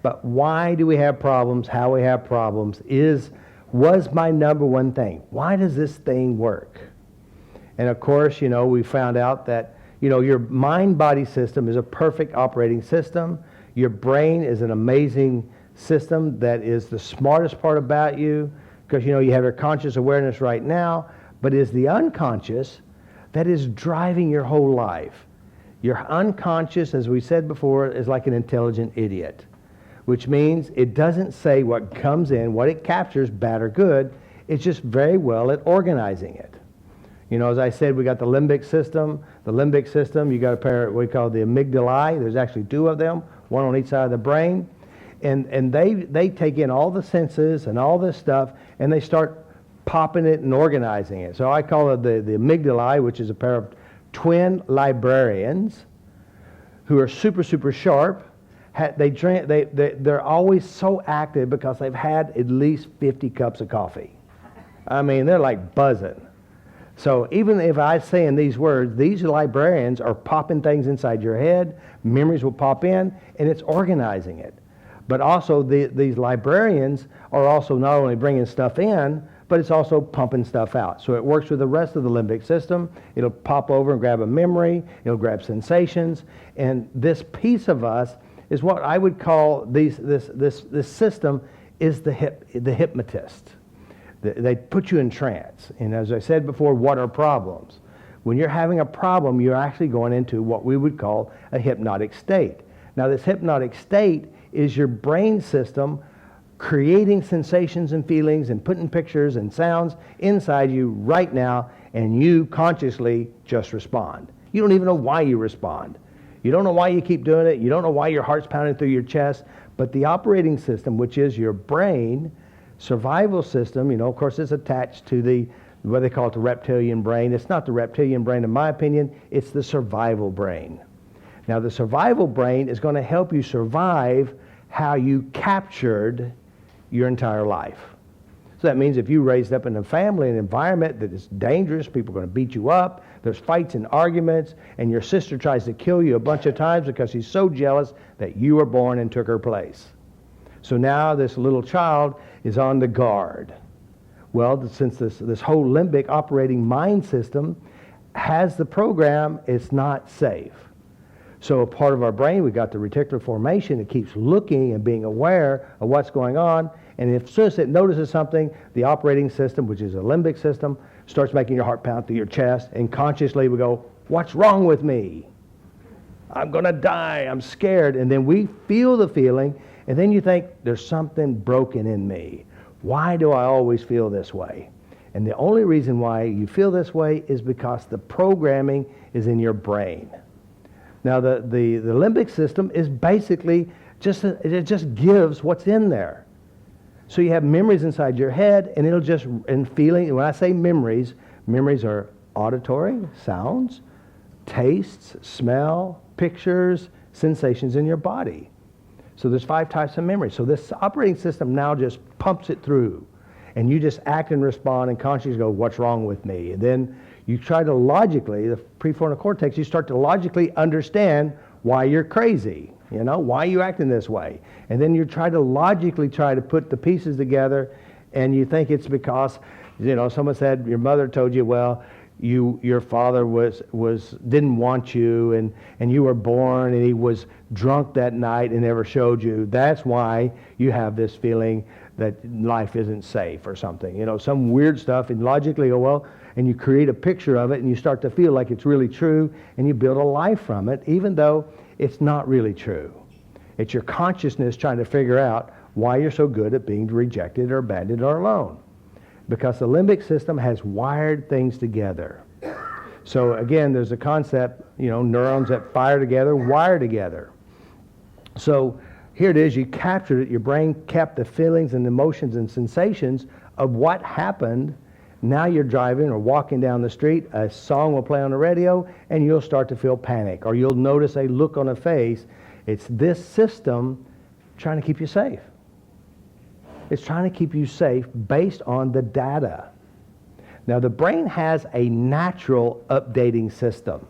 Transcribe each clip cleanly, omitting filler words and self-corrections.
But why do we have problems, how we have problems was my number one thing. Why does this thing work? And of course, we found out that, your mind-body system is a perfect operating system. Your brain is an amazing system that is the smartest part about you, because, you have your conscious awareness right now, but it is the unconscious that is driving your whole life. Your unconscious, as we said before, is like an intelligent idiot, which means it doesn't say what comes in, what it captures, bad or good. It's just very well at organizing it. As I said, we got the limbic system. The limbic system, you got a pair of what we call the amygdalae. There's actually two of them, one on each side of the brain. And they take in all the senses and all this stuff, and they start popping it and organizing it. So I call it the amygdalae, which is a pair of twin librarians who are super, super sharp. They're always so active because they've had at least 50 cups of coffee. I mean, they're like buzzing. So even if I say in these words, these librarians are popping things inside your head, memories will pop in, and it's organizing it. But also these librarians are also not only bringing stuff in, but it's also pumping stuff out. So it works with the rest of the limbic system. It'll pop over and grab a memory. It'll grab sensations. And this piece of us is what I would call this system is the hypnotist. They put you in trance. And as I said before, what are problems? When you're having a problem, you're actually going into what we would call a hypnotic state. Now, this hypnotic state is your brain system creating sensations and feelings and putting pictures and sounds inside you right now, and you consciously just respond. You don't even know why you respond. You don't know why you keep doing it. You don't know why your heart's pounding through your chest. But the operating system, which is your brain, survival system, of course, it's attached to what they call it, the reptilian brain. It's not the reptilian brain, in my opinion. It's the survival brain. Now, the survival brain is going to help you survive how you captured your entire life. So that means if you raised up in a family, an environment that is dangerous, people are going to beat you up, there's fights and arguments, and your sister tries to kill you a bunch of times because she's so jealous that you were born and took her place. So now this little child is on the guard. Well, since this whole limbic operating mind system has the program, it's not safe. So a part of our brain, we got the reticular formation. It keeps looking and being aware of what's going on. And if soon as it notices something, the operating system, which is a limbic system, starts making your heart pound through your chest. And consciously we go, what's wrong with me? I'm going to die. I'm scared. And then we feel the feeling. And then you think, there's something broken in me. Why do I always feel this way? And the only reason why you feel this way is because the programming is in your brain. Now, the limbic system is basically it just gives what's in there. So you have memories inside your head, and it'll just, and feeling, when I say memories are auditory, sounds, tastes, smell, pictures, sensations in your body. So there's 5 types of memory. So this operating system now just pumps it through, and you just act and respond, and consciously go, what's wrong with me? And then you try to logically, the prefrontal cortex, you start to logically understand why you're crazy, why are you acting this way? And then you try to put the pieces together, and you think it's because, someone said, your mother told you, well, your father didn't want you, and you were born, and he was drunk that night and never showed you. That's why you have this feeling that life isn't safe or something, some weird stuff, and logically go, well, and you create a picture of it, and you start to feel like it's really true, and you build a life from it, even though it's not really true. It's your consciousness trying to figure out why you're so good at being rejected or abandoned or alone. Because the limbic system has wired things together. So again, there's a concept, neurons that fire together, wire together. So here it is, you captured it, your brain kept the feelings and emotions and sensations of what happened. Now you're driving or walking down the street, a song will play on the radio, and you'll start to feel panic, or you'll notice a look on a face. It's this system trying to keep you safe. It's trying to keep you safe based on the data. Now, the brain has a natural updating system.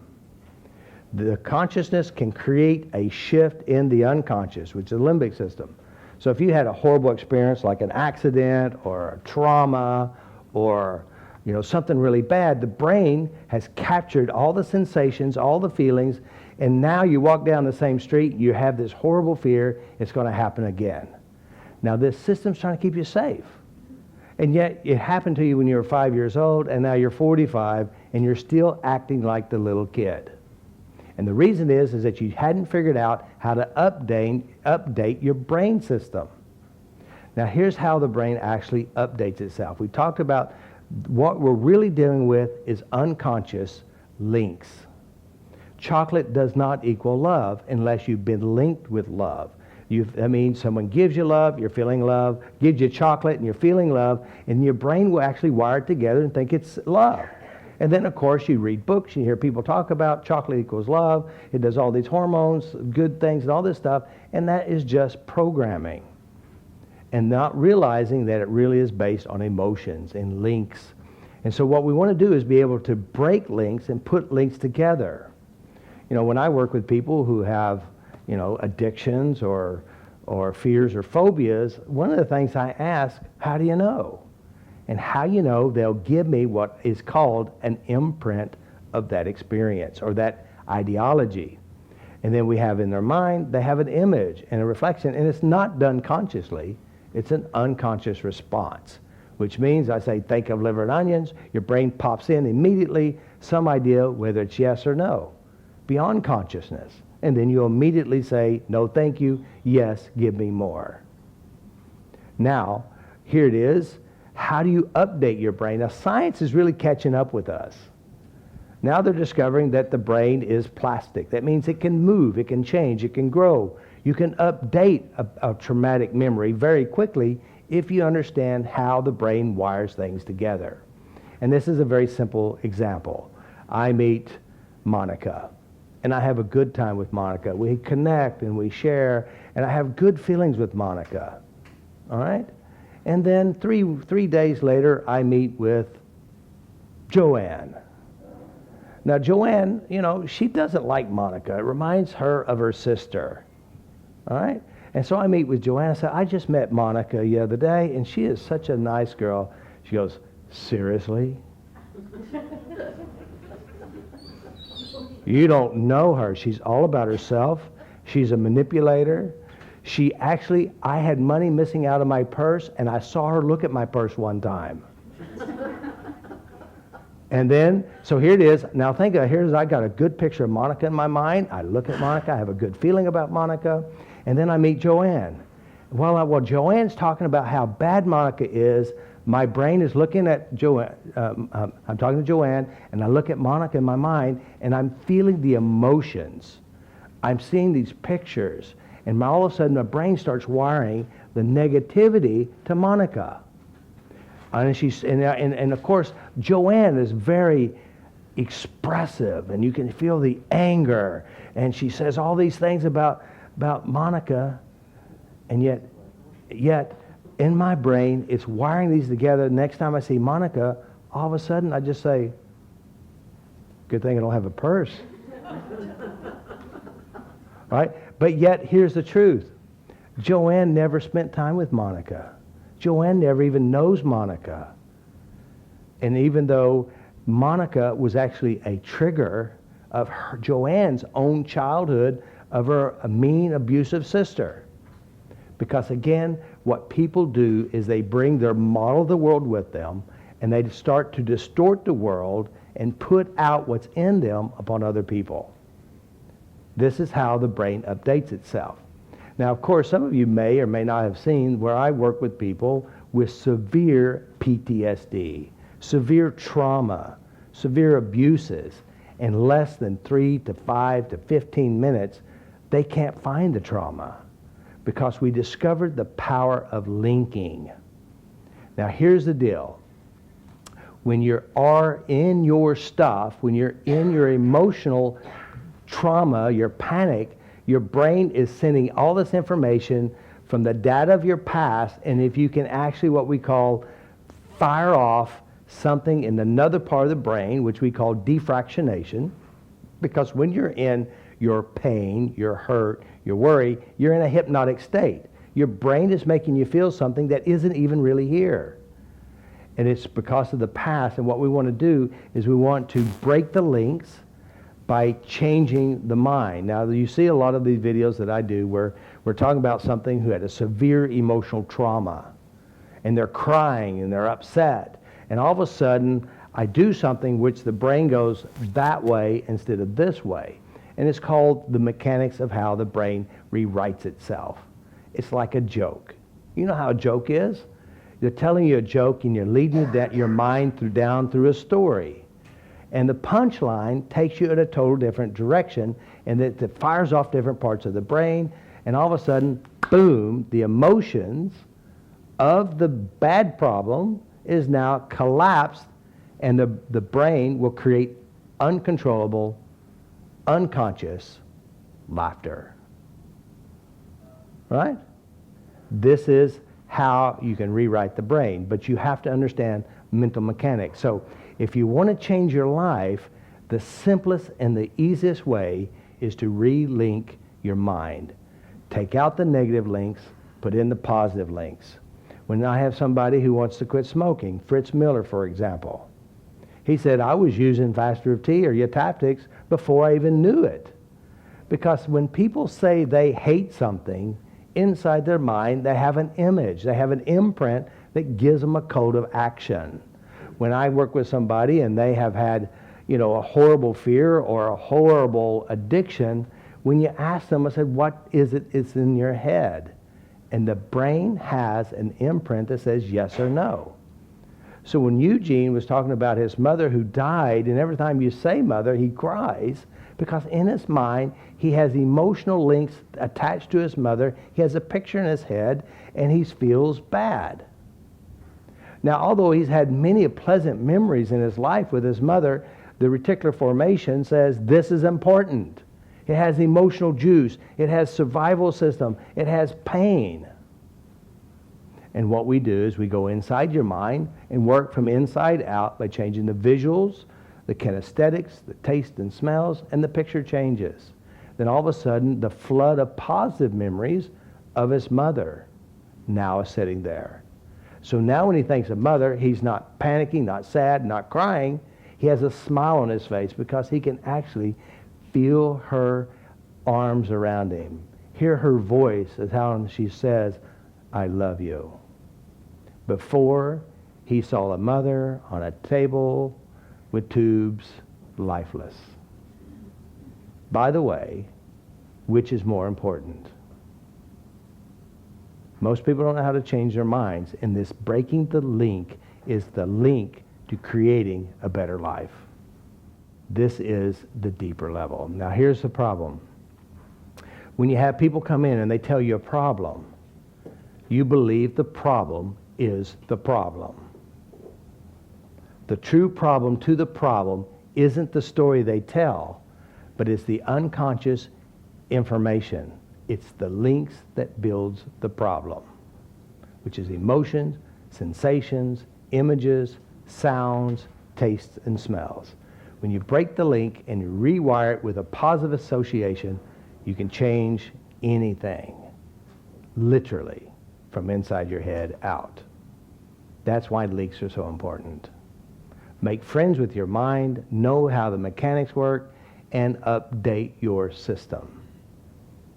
The consciousness can create a shift in the unconscious, which is the limbic system. So if you had a horrible experience like an accident or a trauma or something really bad, the brain has captured all the sensations, all the feelings, and now you walk down the same street, you have this horrible fear, it's going to happen again. Now this system's trying to keep you safe. And yet it happened to you when you were 5 years old, and now you're 45, and you're still acting like the little kid. And the reason is that you hadn't figured out how to update your brain system. Now here's how the brain actually updates itself. We talked about what we're really dealing with is unconscious links. Chocolate does not equal love unless you've been linked with love. That means someone gives you love, you're feeling love, gives you chocolate and you're feeling love, and your brain will actually wire it together and think it's love. And then, of course, you read books, you hear people talk about chocolate equals love, it does all these hormones, good things, and all this stuff, and that is just programming. And not realizing that it really is based on emotions and links. And so what we want to do is be able to break links and put links together. When I work with people who have, addictions or fears or phobias, one of the things I ask, how do you know? And how you know, they'll give me what is called an imprint of that experience or that ideology. And then we have in their mind, they have an image and a reflection, and it's not done consciously. It's an unconscious response, which means I say, think of liver and onions, your brain pops in immediately some idea whether it's yes or no, beyond consciousness. And then you immediately say, no thank you, yes, give me more. Now, here it is. How do you update your brain? Now, science is really catching up with us. Now they're discovering that the brain is plastic. That means it can move, it can change, it can grow. You can update a traumatic memory very quickly if you understand how the brain wires things together. And this is a very simple example. I meet Monica, and I have a good time with Monica. We connect and we share, and I have good feelings with Monica. All right? And then three days later, I meet with Joanne. Now, Joanne, she doesn't like Monica. It reminds her of her sister. All right? And so I meet with Joanne. I said, I just met Monica the other day, and she is such a nice girl. She goes, seriously? You don't know her. She's all about herself. She's a manipulator. I had money missing out of my purse, and I saw her look at my purse one time. And then, so here it is. Now think of it. I got a good picture of Monica in my mind. I look at Monica. I have a good feeling about Monica. And then I meet Joanne. While Joanne's talking about how bad Monica is, my brain is looking at Joanne. I'm talking to Joanne, and I look at Monica in my mind, and I'm feeling the emotions. I'm seeing these pictures. And all of a sudden, my brain starts wiring the negativity to Monica. And of course, Joanne is very expressive, and you can feel the anger. And she says all these things about Monica, and yet in my brain, it's wiring these together. Next time I see Monica, all of a sudden, I just say, good thing I don't have a purse. Right? But yet, here's the truth. Joanne never spent time with Monica. Joanne never even knows Monica. And even though Monica was actually a trigger of Joanne's own childhood of her mean, abusive sister. Because again, what people do is they bring their model of the world with them, and they start to distort the world and put out what's in them upon other people. This is how the brain updates itself. Now, of course, some of you may or may not have seen where I work with people with severe PTSD, severe trauma, severe abuses. In less than 3 to 5 to 15 minutes, they can't find the trauma because we discovered the power of linking. Now, here's the deal. When you are in your stuff, when you're in your emotional trauma, your panic, your brain is sending all this information from the data of your past, and if you can actually what we call fire off something in another part of the brain, which we call defractionation, Because when you're in your pain, your hurt, your worry, you're in a hypnotic state. Your brain is making you feel something that isn't even really here. And it's because of the past. And what we want to do is we want to break the links by changing the mind. Now, you see a lot of these videos that I do where we're talking about something who had a severe emotional trauma. And they're crying and they're upset. And all of a sudden, I do something which the brain goes that way instead of this way. And it's called the mechanics of how the brain rewrites itself. It's like a joke. You know how a joke is? They're telling you a joke and you're leading your mind down through a story. And the punchline takes you in a total different direction, and it fires off different parts of the brain, and all of a sudden, boom, the emotions of the bad problem is now collapsed, and the brain will create uncontrollable, unconscious laughter. Right? This is how you can rewrite the brain, but you have to understand mental mechanics. So if you want to change your life, the simplest and the easiest way is to relink your mind. Take out the negative links, put in the positive links. When I have somebody who wants to quit smoking, Fritz Miller, for example, he said, I was using FasterEFT or your tactics before I even knew it. Because when people say they hate something, inside their mind, they have an image, they have an imprint that gives them a code of action. When I work with somebody and they have had, a horrible fear or a horrible addiction, when you ask them, I said, what is it? It's in your head. And the brain has an imprint that says yes or no. So when Eugene was talking about his mother who died, and every time you say mother, he cries, because in his mind, he has emotional links attached to his mother. He has a picture in his head, and he feels bad. Now, although he's had many pleasant memories in his life with his mother, the reticular formation says this is important. It has emotional juice. It has survival system. It has pain. And what we do is we go inside your mind and work from inside out by changing the visuals, the kinesthetics, the taste and smells, and the picture changes. Then all of a sudden, the flood of positive memories of his mother now is sitting there. So now when he thinks of mother, he's not panicking, not sad, not crying. He has a smile on his face because he can actually feel her arms around him, hear her voice as how she says, I love you. Before, he saw a mother on a table with tubes, lifeless. By the way, which is more important? Most people don't know how to change their minds, and this breaking the link is the link to creating a better life. This is the deeper level. Now here's the problem. When you have people come in and they tell you a problem, you believe the problem is the problem. The true problem to the problem isn't the story they tell, but it's the unconscious information. It's the links that builds the problem, which is emotions, sensations, images, sounds, tastes, and smells. When you break the link and you rewire it with a positive association, you can change anything, literally, from inside your head out. That's why links are so important. Make friends with your mind, know how the mechanics work, and update your system.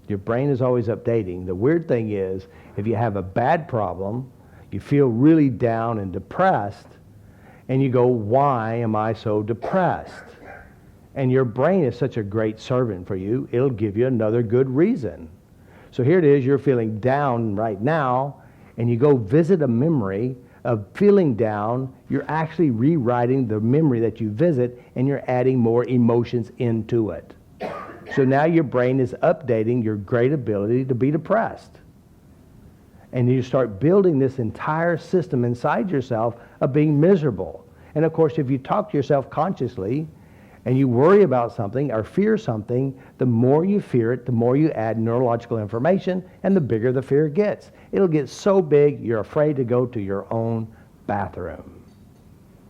Your brain is always updating. The weird thing is, if you have a bad problem, you feel really down and depressed, and you go, why am I so depressed? And your brain is such a great servant for you, it'll give you another good reason. So here it is, you're feeling down right now, and you go visit a memory of feeling down. You're actually rewriting the memory that you visit, and you're adding more emotions into it. So now your brain is updating your great ability to be depressed. And you start building this entire system inside yourself of being miserable. And of course, if you talk to yourself consciously and you worry about something or fear something, the more you fear it, the more you add neurological information, and the bigger the fear gets. It'll get so big, you're afraid to go to your own bathroom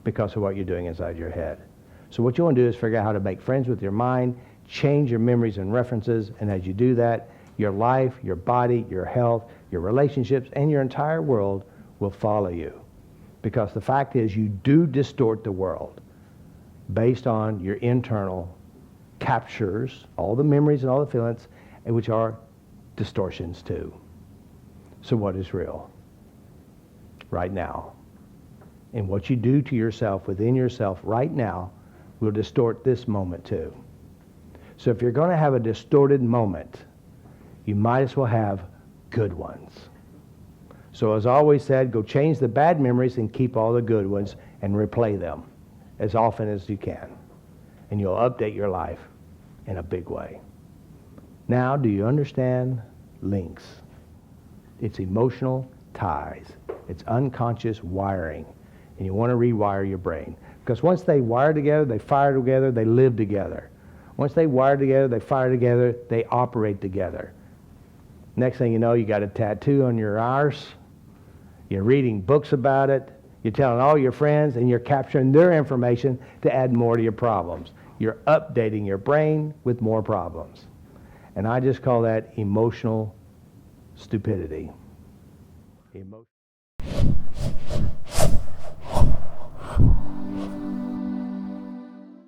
because of what you're doing inside your head. So what you want to do is figure out how to make friends with your mind, change your memories and references, and as you do that, your life, your body, your health, your relationships, and your entire world will follow you. Because the fact is, you do distort the world based on your internal captures, all the memories and all the feelings, and which are distortions too. So what is real? Right now. And what you do to yourself, within yourself right now, will distort this moment too. So if you're going to have a distorted moment, you might as well have good ones. So as I always said, go change the bad memories and keep all the good ones and replay them as often as you can. And you'll update your life in a big way. Now, do you understand links? It's emotional ties. It's unconscious wiring. And you want to rewire your brain. Because once they wire together, they fire together, they live together. Once they wire together, they fire together, they operate together. Next thing you know, you got a tattoo on your arse. You're reading books about it. You're telling all your friends, and you're capturing their information to add more to your problems. You're updating your brain with more problems. And I just call that emotional stupidity.